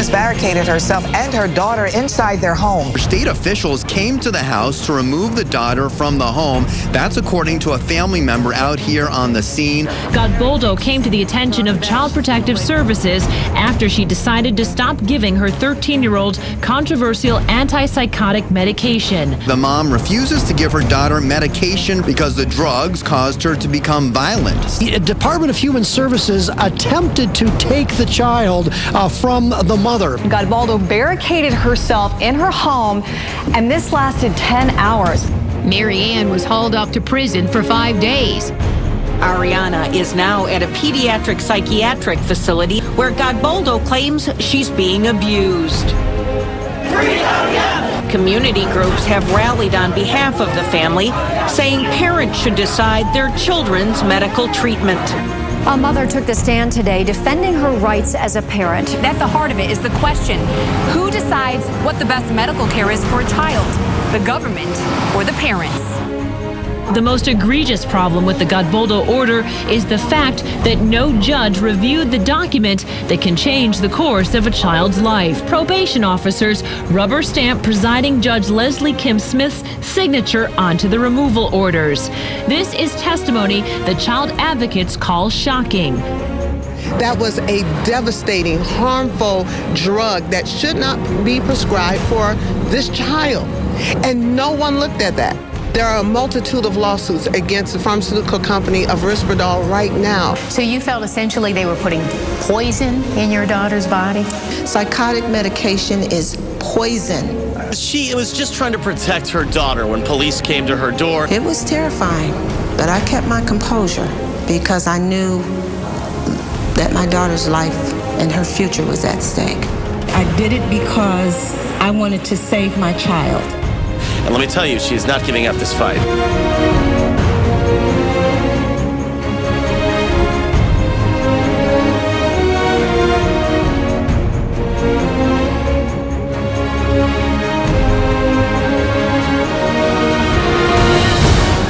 has barricaded herself and her daughter inside their home. State officials came to the house to remove the daughter from the home. That's according to a family member out here on the scene. Godboldo came to the attention of Child Protective Services after she decided to stop giving her 13-year-old controversial antipsychotic medication. The mom refuses to give her daughter medication because the drugs caused her to become violent. The Department of Human Services attempted to take the child from the mother. Godboldo barricaded herself in her home, and this lasted 10 hours. Mary Ann was hauled up to prison for 5 days. Ariana is now at a pediatric psychiatric facility where Godboldo claims she's being abused. Community groups have rallied on behalf of the family, saying parents should decide their children's medical treatment. A mother took the stand today defending her rights as a parent. At the heart of it is the question, who decides what the best medical care is for a child? The government or the parents? The most egregious problem with the Godboldo order is the fact that no judge reviewed the document that can change the course of a child's life. Probation officers rubber stamp presiding Judge Leslie Kim Smith's signature onto the removal orders. This is testimony that child advocates call shocking. That was a devastating, harmful drug that should not be prescribed for this child. And no one looked at that. There are a multitude of lawsuits against the pharmaceutical company of Risperdal right now. So you felt essentially they were putting poison in your daughter's body? Psychotic medication is poison. She was just trying to protect her daughter when police came to her door. It was terrifying, but I kept my composure because I knew that my daughter's life and her future was at stake. I did it because I wanted to save my child. And let me tell you, she's not giving up this fight.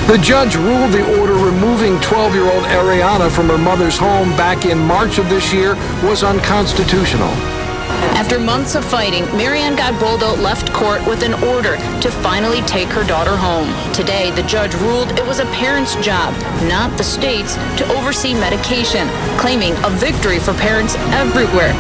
The judge ruled the order removing 12-year-old Ariana from her mother's home back in March of this year was unconstitutional. After months of fighting, Mary Ann Godboldo left court with an order to finally take her daughter home. Today, the judge ruled it was a parent's job, not the state's, to oversee medication, claiming a victory for parents everywhere.